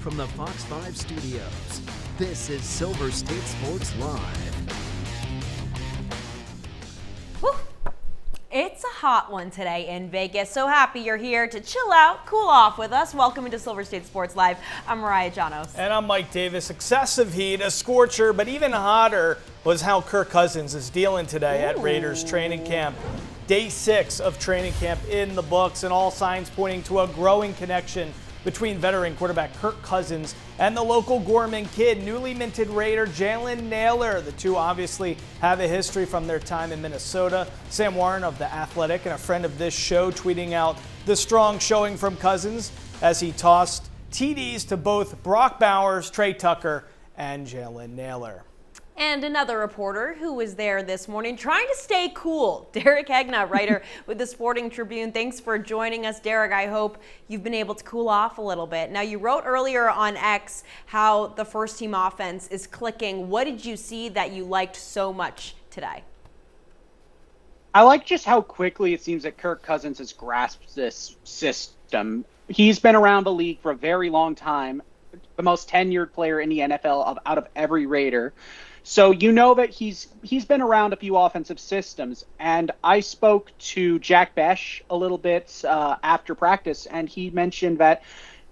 from the Fox 5 studios, this is Silver State Sports Live. Whew. It's a hot one today in Vegas. So happy you're here to chill out, cool off with us. Welcome into Silver State Sports Live. I'm Mariah Janos. And I'm Mike Davis. Excessive heat, a scorcher, but even hotter was how Kirk Cousins is dealing today at Raiders training camp. Day 6 of training camp in the books, and all signs pointing to a growing connection between veteran quarterback Kirk Cousins and the local Gorman kid, newly minted Raider Jalen Nailor. The two obviously have a history from their time in Minnesota. Sam Warren of The Athletic and a friend of this show tweeting out the strong showing from Cousins as he tossed TDs to both Brock Bowers, Trey Tucker, and Jalen Nailor. And another reporter who was there this morning trying to stay cool, Derek Hegna, writer with the Sporting Tribune. Thanks for joining us, Derek. I hope you've been able to cool off a little bit. Now, you wrote earlier on X how the first team offense is clicking. What did you see that you liked so much today? I like just how quickly it seems that Kirk Cousins has grasped this system. He's been around the league for a very long time, the most tenured player in the NFL out of every Raider. So you know that he's been around a few offensive systems, and I spoke to Jack Besh a little bit after practice, and he mentioned that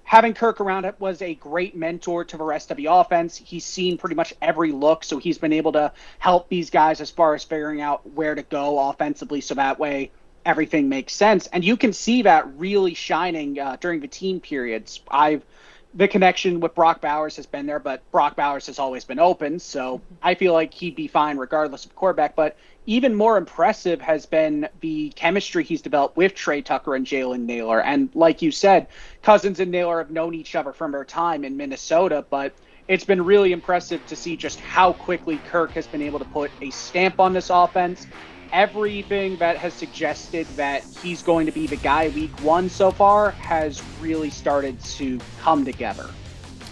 having Kirk around it was a great mentor to the rest of the offense. He's seen pretty much every look, so he's been able to help these guys as far as figuring out where to go offensively, so that way everything makes sense. And you can see that really shining during the team periods. The connection with Brock Bowers has been there, but Brock Bowers has always been open, so I feel like he'd be fine regardless of quarterback. But even more impressive has been the chemistry he's developed with Trey Tucker and Jalen Nailor. And like you said, Cousins and Nailor have known each other from their time in Minnesota, but it's been really impressive to see just how quickly Kirk has been able to put a stamp on this offense. Everything that has suggested that he's going to be the guy week one so far has really started to come together.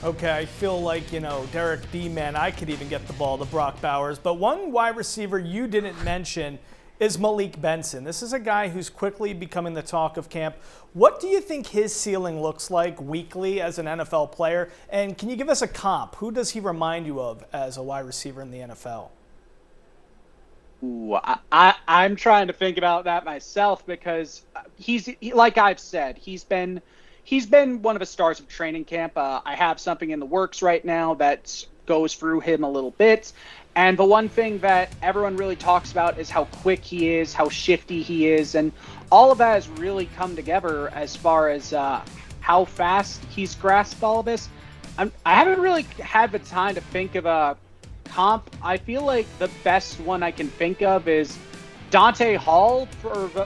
Okay, I feel like, Derek B-Man, I could even get the ball to Brock Bowers. But one wide receiver you didn't mention is Malik Benson. This is a guy who's quickly becoming the talk of camp. What do you think his ceiling looks like weekly as an NFL player? And can you give us a comp? Who does he remind you of as a wide receiver in the NFL? Ooh, I'm trying to think about that myself because like I've said, he's been one of the stars of training camp. I have something in the works right now that goes through him a little bit. And the one thing that everyone really talks about is how quick he is, how shifty he is. And all of that has really come together as far as how fast he's grasped all of this. I haven't really had the time to think of a comp. I feel like the best one I can think of is Dante Hall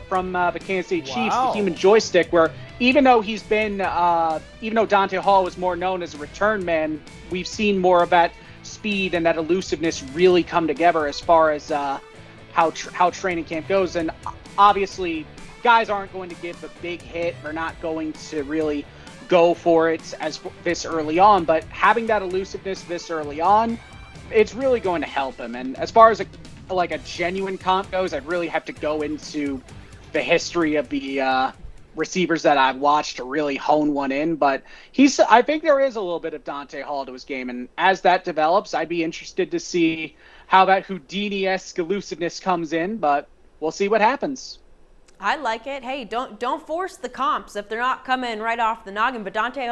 from the Kansas City Chiefs, the human joystick, where even though Dante Hall was more known as a return man, we've seen more of that speed and that elusiveness really come together as far as how training camp goes. And obviously, guys aren't going to give the big hit. They're not going to really go for it this early on, but having that elusiveness this early on, it's really going to help him. And as far as a genuine comp goes, I'd really have to go into the history of the receivers that I've watched to really hone one in. But I think there is a little bit of Dante Hall to his game. And as that develops, I'd be interested to see how that Houdini-esque elusiveness comes in, but we'll see what happens. I like it. Hey, don't force the comps if they're not coming right off the noggin, but Dante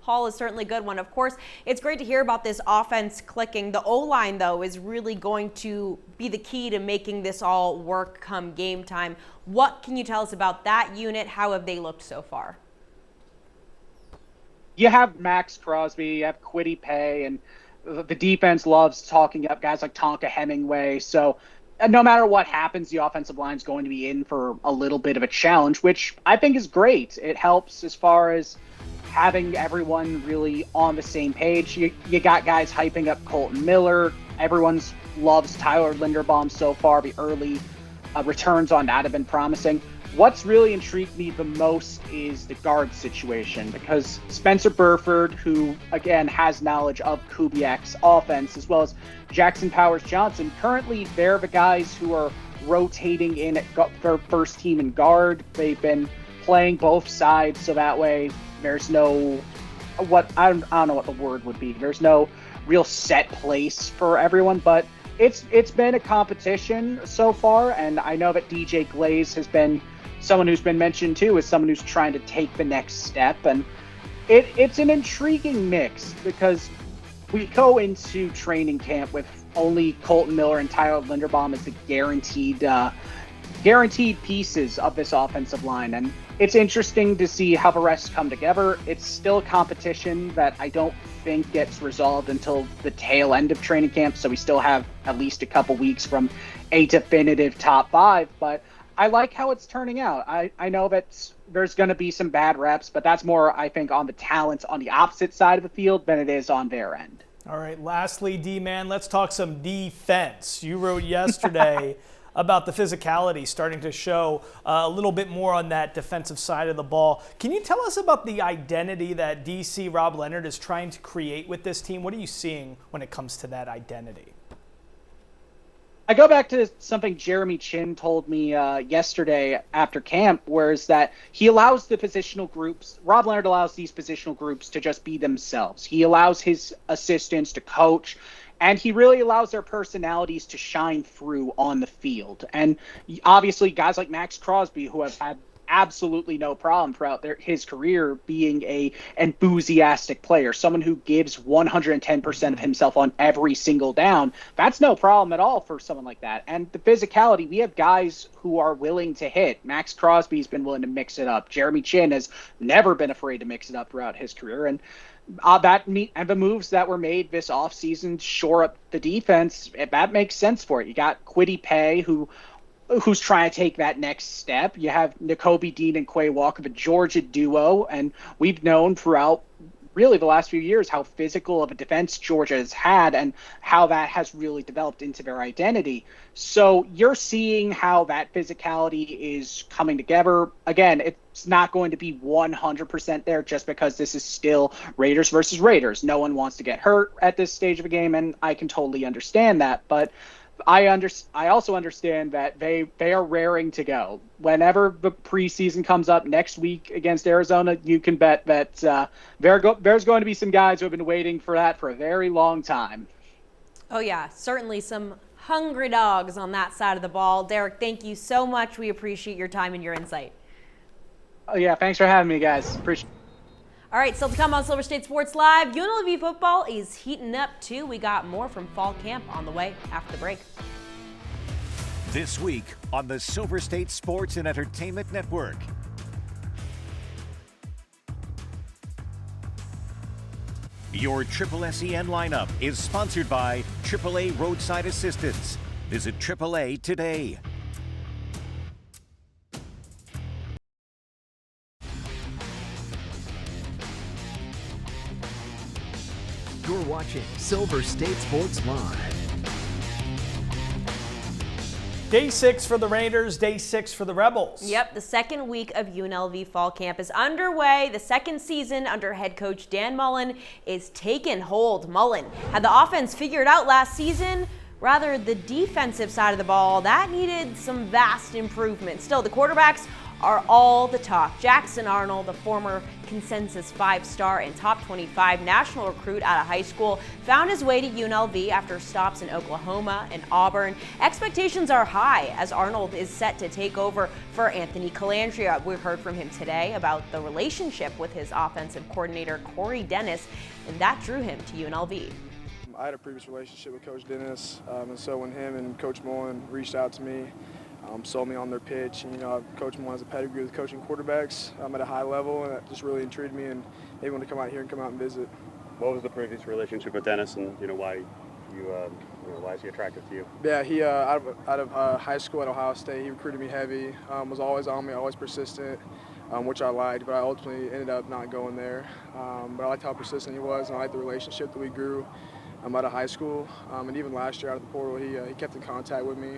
Hall is certainly a good one. Of course, it's great to hear about this offense clicking. The O-line, though, is really going to be the key to making this all work come game time. What can you tell us about that unit? How have they looked so far? You have Max Crosby, you have Kwity Paye, and the defense loves talking up guys like Tonka Hemingway. So no matter what happens, the offensive line is going to be in for a little bit of a challenge, which I think is great. It helps as far as having everyone really on the same page. You got guys hyping up Colton Miller. Everyone loves Tyler Linderbaum so far. The early returns on that have been promising. What's really intrigued me the most is the guard situation, because Spencer Burford, who again has knowledge of Kubiak's offense, as well as Jackson Powers-Johnson, currently they're the guys who are rotating in at their first team in guard. They've been playing both sides, so that way there's no I don't know what the word would be. There's no real set place for everyone, but it's been a competition so far, and I know that DJ Glaze has been someone who's been mentioned too as someone who's trying to take the next step, and it's an intriguing mix because we go into training camp with only Colton Miller and Tyler Linderbaum as the guaranteed pieces of this offensive line, and it's interesting to see how the rest come together. It's still a competition that I don't think gets resolved until the tail end of training camp, so we still have at least a couple weeks from a definitive top 5, but I like how it's turning out. I know that there's going to be some bad reps, but that's more, I think, on the talents on the opposite side of the field than it is on their end. All right, lastly, D-Man, let's talk some defense. You wrote yesterday about the physicality starting to show a little bit more on that defensive side of the ball. Can you tell us about the identity that DC Rob Leonard is trying to create with this team? What are you seeing when it comes to that identity? I go back to something Jeremy Chin told me yesterday after camp, whereas that he allows the positional groups, Rob Leonard allows these positional groups to just be themselves. He allows his assistants to coach, and he really allows their personalities to shine through on the field. And obviously guys like Max Crosby, who have had absolutely no problem throughout his career being a enthusiastic player, someone who gives 110% of himself on every single down. That's no problem at all for someone like that. And the physicality, we have guys who are willing to hit. Max Crosby's been willing to mix it up. Jeremy Chin has never been afraid to mix it up throughout his career. And the moves that were made this offseason to shore up the defense, that makes sense for it. You got Kwity Paye, who's trying to take that next step. You have Nakobe Dean and Quay Walker, the Georgia duo, and we've known throughout really the last few years how physical of a defense Georgia has had and how that has really developed into their identity. So you're seeing how that physicality is coming together. Again, it's not going to be 100% there just because this is still Raiders versus Raiders. No one wants to get hurt at this stage of a game, and I can totally understand that. But I also understand that they are raring to go. Whenever the preseason comes up next week against Arizona, you can bet that there's going to be some guys who have been waiting for that for a very long time. Oh yeah, certainly some hungry dogs on that side of the ball. Derek, thank you so much. We appreciate your time and your insight. Oh yeah, thanks for having me, guys. Appreciate it. All right, still to come on Silver State Sports Live. UNLV football is heating up too. We got more from fall camp on the way after the break. This week on the Silver State Sports and Entertainment Network. Your Triple SEN lineup is sponsored by AAA Roadside Assistance. Visit AAA today. You're watching Silver State Sports Live. Day 6 for the Raiders, day 6 for the Rebels. Yep, the second week of UNLV fall camp is underway. The second season under head coach Dan Mullen is taking hold. Mullen had the offense figured out last season. Rather, the defensive side of the ball, that needed some vast improvement. Still, the quarterbacks are all the talk. Jackson Arnold, the former consensus 5-star and top 25 national recruit out of high school, found his way to UNLV after stops in Oklahoma and Auburn. Expectations are high as Arnold is set to take over for Anthony Calandria. We heard from him today about the relationship with his offensive coordinator, Corey Dennis, and that drew him to UNLV. I had a previous relationship with Coach Dennis, and so when him and Coach Mullen reached out to me, sold me on their pitch, and Coach Mullen has a pedigree with coaching quarterbacks at a high level, and that just really intrigued me, and they wanted to come out here and come out and visit. What was the previous relationship with Dennis, and why why is he attractive to you? Yeah, he out of high school at Ohio State, he recruited me heavy, was always on me, always persistent, which I liked, but I ultimately ended up not going there. But I liked how persistent he was, and I liked the relationship that we grew out of high school, and even last year out of the portal, he kept in contact with me.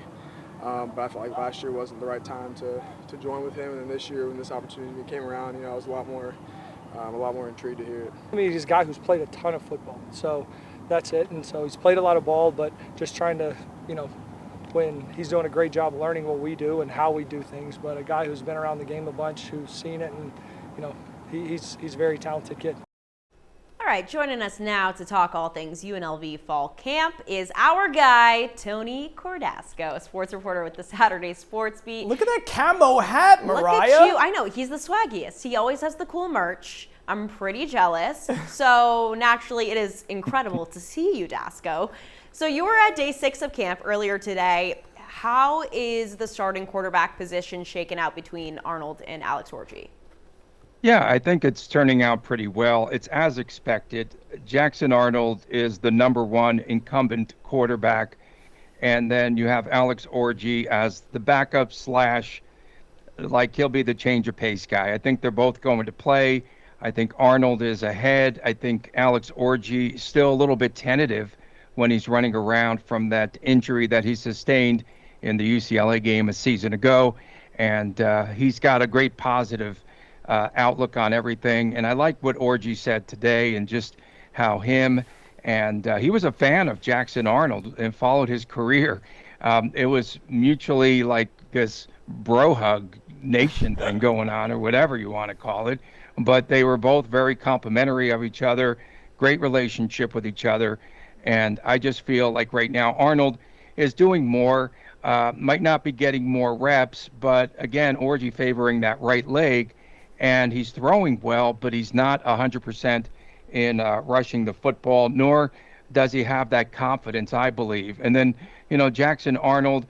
But I felt like last year wasn't the right time to join with him, and then this year when this opportunity came around, I was a lot more intrigued to hear it. I mean, he's a guy who's played a ton of football, so that's it. And so he's played a lot of ball, but just trying to, when he's doing a great job learning what we do and how we do things. But a guy who's been around the game a bunch, who's seen it, and he's a very talented kid. right, joining us now to talk all things UNLV fall camp is our guy, Tony Cordasco, a sports reporter with the Saturday Sports Beat. Look at that camo hat, Mariah. Look at you. I know, he's the swaggiest. He always has the cool merch. I'm pretty jealous. So naturally, it is incredible to see you, Dasco. So you were at day 6 of camp earlier today. How is the starting quarterback position shaken out between Arnold and Alex Orji? Yeah, I think it's turning out pretty well. It's as expected. Jackson Arnold is the #1 incumbent quarterback. And then you have Alex Orji as the backup / like he'll be the change of pace guy. I think they're both going to play. I think Arnold is ahead. I think Alex Orji still a little bit tentative when he's running around from that injury that he sustained in the UCLA game a season ago. And he's got a great positive outlook on everything. And I like what Orji said today and just how him and he was a fan of Jackson Arnold and followed his career. It was mutually like this bro hug nation thing going on, or whatever you want to call it. But they were both very complimentary of each other, great relationship with each other. And I just feel like right now Arnold is doing more, might not be getting more reps, but again, Orji favoring that right leg, and he's throwing well, but he's not 100% in rushing the football, nor does he have that confidence, I believe. And then, Jackson Arnold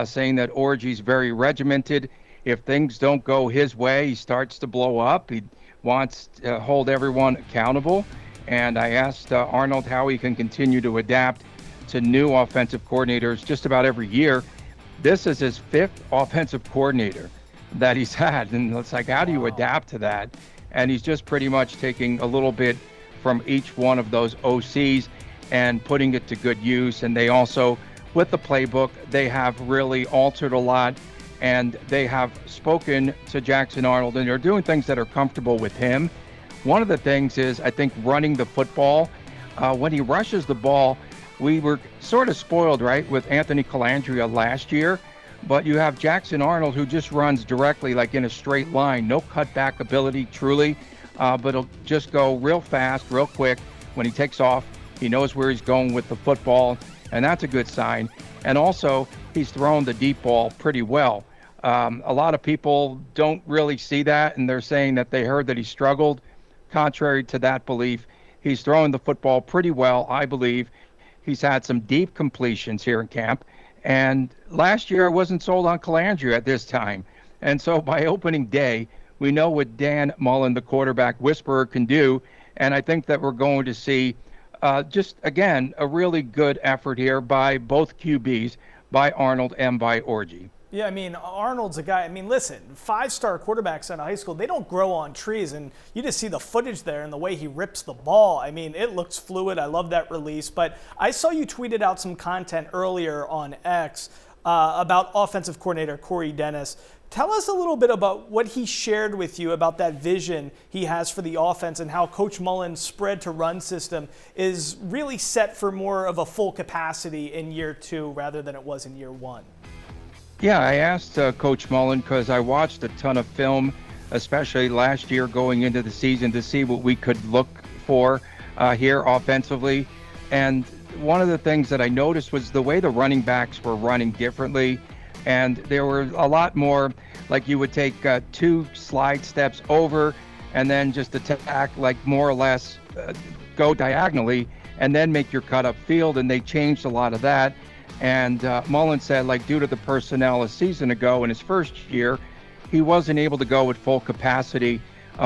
saying that Orji's very regimented. If things don't go his way, he starts to blow up. He wants to hold everyone accountable. And I asked Arnold how he can continue to adapt to new offensive coordinators just about every year. This is his 5th offensive coordinator that he's had. And it's like, how do you adapt to that? And he's just pretty much taking a little bit from each one of those OCs and putting it to good use. And they also, with the playbook, they have really altered a lot. And they have spoken to Jackson Arnold, and they're doing things that are comfortable with him. One of the things is, I think, running the football. When he rushes the ball, we were sort of spoiled, right, with Anthony Calandria last year. But you have Jackson Arnold, who just runs directly, like in a straight line. No cutback ability, truly. But he'll just go real fast, real quick. When he takes off, he knows where he's going with the football, and that's a good sign. And also, he's thrown the deep ball pretty well. A lot of people don't really see that, and they're saying that they heard that he struggled. Contrary to that belief, he's throwing the football pretty well, I believe. He's had some deep completions here in camp. And last year, I wasn't sold on Calandria at this time. And so by opening day, we know what Dan Mullen, the quarterback whisperer, can do. And I think that we're going to see just, again, a really good effort here by both QBs, by Arnold and by Orji. Yeah, I mean, Arnold's a guy. I mean, listen, 5-star quarterbacks out of high school, they don't grow on trees. And you just see the footage there and the way he rips the ball. I mean, it looks fluid. I love that release. But I saw you tweeted out some content earlier on X about offensive coordinator Corey Dennis. Tell us a little bit about what he shared with you about that vision he has for the offense and how Coach Mullen's spread to run system is really set for more of a full capacity in year 2 rather than it was in year 1. Yeah, I asked Coach Mullen because I watched a ton of film, especially last year going into the season, to see what we could look for here offensively. And one of the things that I noticed was the way the running backs were running differently. And there were a lot more, like you would take 2 slide steps over and then just attack, like more or less go diagonally and then make your cut up field. And they changed a lot of that. And Mullen said, like, due to the personnel a season ago in his first year, he wasn't able to go at full capacity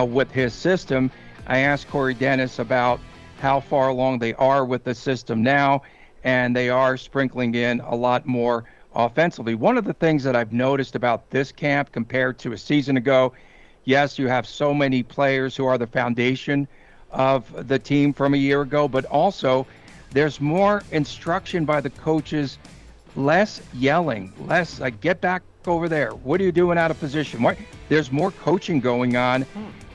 with his system. I asked Corey Dennis about how far along they are with the system now, and they are sprinkling in a lot more offensively. One of the things that I've noticed about this camp compared to a season ago, yes, you have so many players who are the foundation of the team from a year ago, but also there's more instruction by the coaches, less yelling, less like, get back over there. What are you doing out of position? Why? There's more coaching going on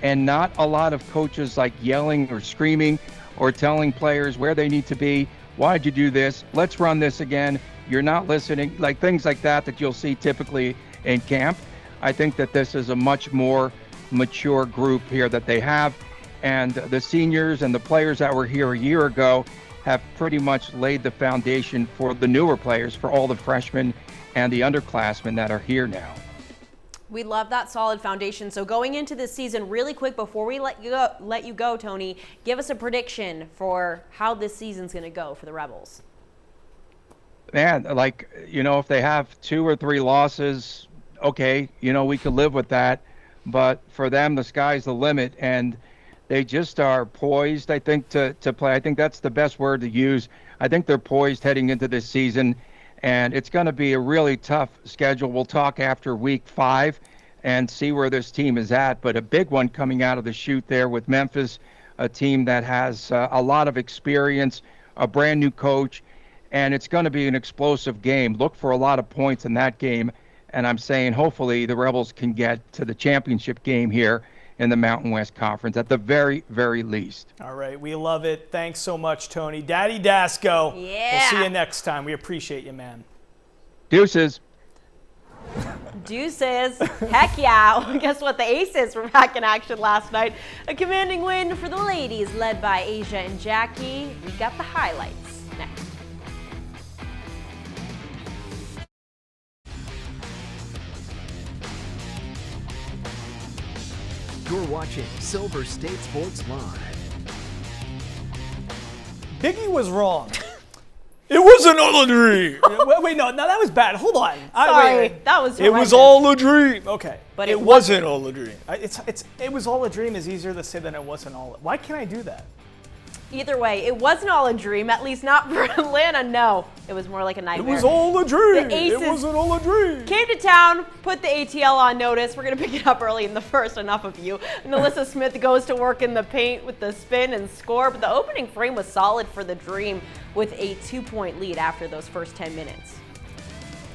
and not a lot of coaches like yelling or screaming or telling players where they need to be. Why'd you do this? Let's run this again. You're not listening, like things like that you'll see typically in camp. I think that this is a much more mature group here that they have. And the seniors and the players that were here a year ago have pretty much laid the foundation for the newer players, for all the freshmen and the underclassmen that are here now. We love that solid foundation. So going into this season, really quick before we let you go, Tony, give us a prediction for how this season's going to go for the Rebels. Man, like, if they have 2 or 3 losses, okay, we could live with that. But for them, the sky's the limit, and they just are poised, I think, to play. I think that's the best word to use. I think they're poised heading into this season, and it's going to be a really tough schedule. We'll talk after week 5 and see where this team is at. But a big one coming out of the chute there with Memphis, a team that has a lot of experience, a brand new coach, and it's going to be an explosive game. Look for a lot of points in that game, and I'm saying hopefully the Rebels can get to the championship game here in the Mountain West Conference at the very, very least. All right, we love it. Thanks so much, Tony. Daddy Dasco. Yeah. We'll see you next time. We appreciate you, man. Deuces. Deuces. Heck yeah. Well, guess what? The Aces were back in action last night. A commanding win for the ladies led by Asia and Jackie. We got the highlights next. You're watching Silver State Sports Live. Biggie was wrong. It wasn't all a dream. Wait, no, that was bad. Hold on. Sorry, Wait. that was It was horrendous. all a dream. Okay. But it wasn't all a dream. It was all a dream is easier to say than it wasn't all. Why can't I do that? Either way, it wasn't all a dream, at least not for Atlanta. No, it was more like a It nightmare. was all a dream. The Aces It wasn't all a dream. came to town, put the ATL on notice. We're going to pick it up early in the first. Enough of you. And Alyssa Smith goes to work in the paint with the spin and score. But the opening frame was solid for the Dream with a 2-point lead after those first 10 minutes.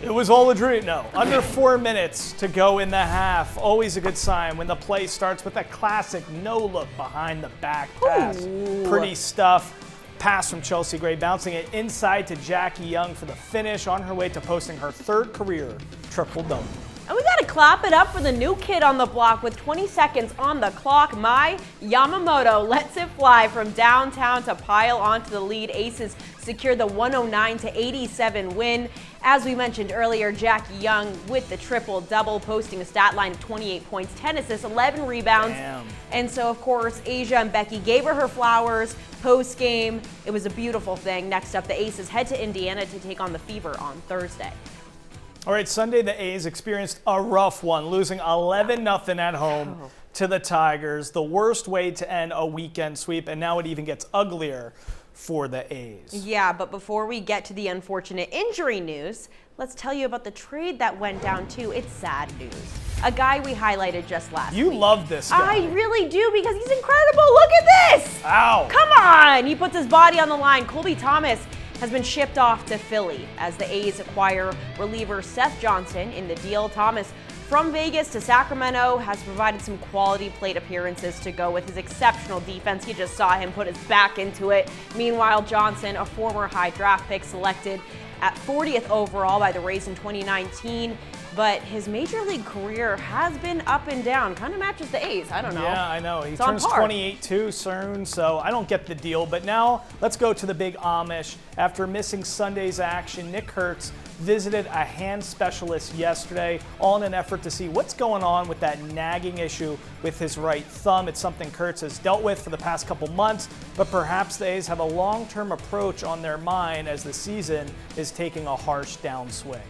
It was all a dream. No, under 4 minutes to go in the half. Always a good sign when the play starts with that classic no-look behind the back pass. Ooh. Pretty stuff. Pass from Chelsea Gray, bouncing it inside to Jackie Young for the finish, on her way to posting her 3rd career triple-double. And we got to clap it up for the new kid on the block with 20 seconds on the clock. Mai Yamamoto lets it fly from downtown to pile onto the lead. Aces secure the 109-87 win. As we mentioned earlier, Jackie Young with the triple-double, posting a stat line of 28 points, 10 assists, 11 rebounds. Damn. And so, of course, Asia and Becky gave her flowers post-game. It was a beautiful thing. Next up, the Aces head to Indiana to take on the Fever on Thursday. All right, Sunday the A's experienced a rough one, losing 11-0 at home to the Tigers. The worst way to end a weekend sweep, and now it even gets uglier for the A's. Yeah, but before we get to the unfortunate injury news, let's tell you about the trade that went down too. It's sad news. A guy we highlighted just last week. You love this guy. I really do, because he's incredible. Look at this. Ow. Come on. He puts his body on the line. Colby Thomas has been shipped off to Philly as the A's acquire reliever Seth Johnson in the deal. Thomas, from Vegas to Sacramento, has provided some quality plate appearances to go with his exceptional defense. You just saw him put his back into it. Meanwhile, Johnson, a former high draft pick selected at 40th overall by the Rays in 2019, but his major league career has been up and down. Kind of matches the A's. I don't know. Yeah, I know. He It's on turns par. 28 too soon, so I don't get the deal. But now let's go to the big Amish. After missing Sunday's action, Nick Kurtz visited a hand specialist yesterday, all in an effort to see what's going on with that nagging issue with his right thumb. It's something Kurtz has dealt with for the past couple months, but perhaps the A's have a long-term approach on their mind as the season is taking a harsh downswing.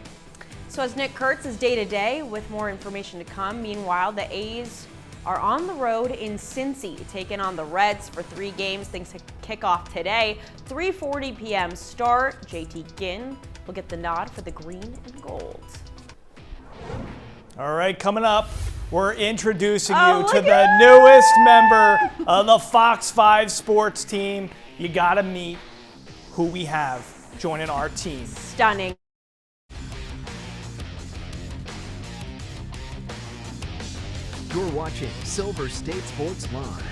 So as Nick Kurtz is day-to-day with more information to come. Meanwhile, the A's are on the road in Cincy, taking on the Reds for 3 games. Things kick off today. 3:40 p.m. start. JT Ginn will get the nod for the green and gold. All right, coming up, we're introducing Oh, you to look the at newest member of the Fox 5 sports team. You gotta meet who we have joining our team. Stunning. You're watching Silver State Sports Live.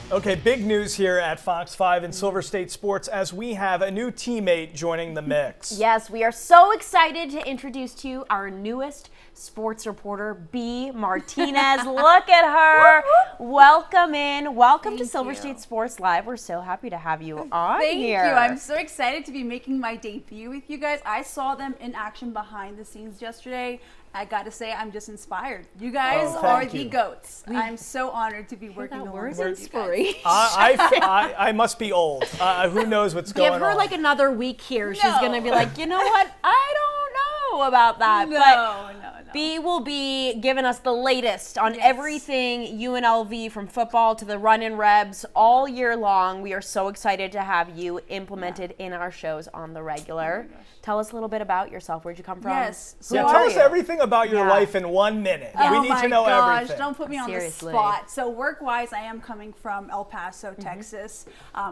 Okay, big news here at Fox 5 and Silver State Sports as we have a new teammate joining the mix. Yes, we are so excited to introduce to you our newest sports reporter Bea Martinez. Look at her. Welcome in. Welcome to Silver State Sports Live. We're so happy to have you on here. Thank you. I'm so excited to be making my debut with you guys. I saw them in action behind the scenes yesterday. I got to say, I'm just inspired. You guys are the GOATs. I'm so honored to be working alongside you guys. I must be old. Who knows what's going on? Give her like another week here. She's going to be like, you know what? I don't know about that. No. Bea will be giving us the latest on everything UNLV, from football to the Runnin' Rebs all year long. We are so excited to have you implemented in our shows on the regular. Tell us a little bit about yourself. Where'd you come from? Yes. Tell us everything about your life in 1 minute. We need to know everything. Don't put me on the spot. So work-wise, I am coming from El Paso, Texas.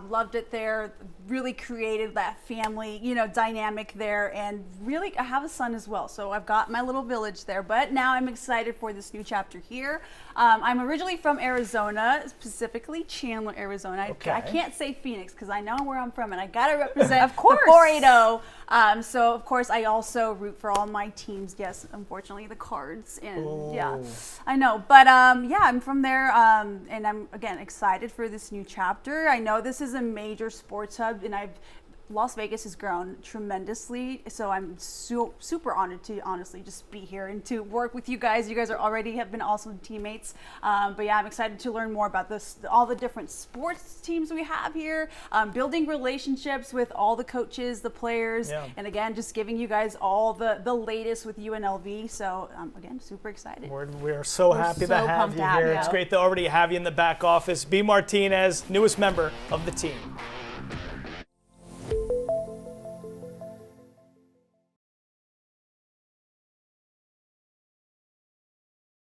Loved it there. Really created that family, dynamic there, and really I have a son as well. So I've got my little village there. But now I'm excited for this new chapter here. I'm originally from Arizona, specifically Chandler, Arizona. I can't say Phoenix because I know where I'm from, and I gotta represent of course. the 480. So of course I also root for all my teams. Yes, unfortunately the Cards, and I know. But I'm from there, and I'm again excited for this new chapter. I know this is a major sports hub, and Las Vegas has grown tremendously, so I'm super honored to honestly just be here and to work with you guys. You guys have been awesome teammates. But yeah, I'm excited to learn more about all the different sports teams we have here, building relationships with all the coaches, the players, and again, just giving you guys all the latest with UNLV. So again, super excited. We're so happy to have you here. It's great to already have you in the back office. Bea Martinez, newest member of the team.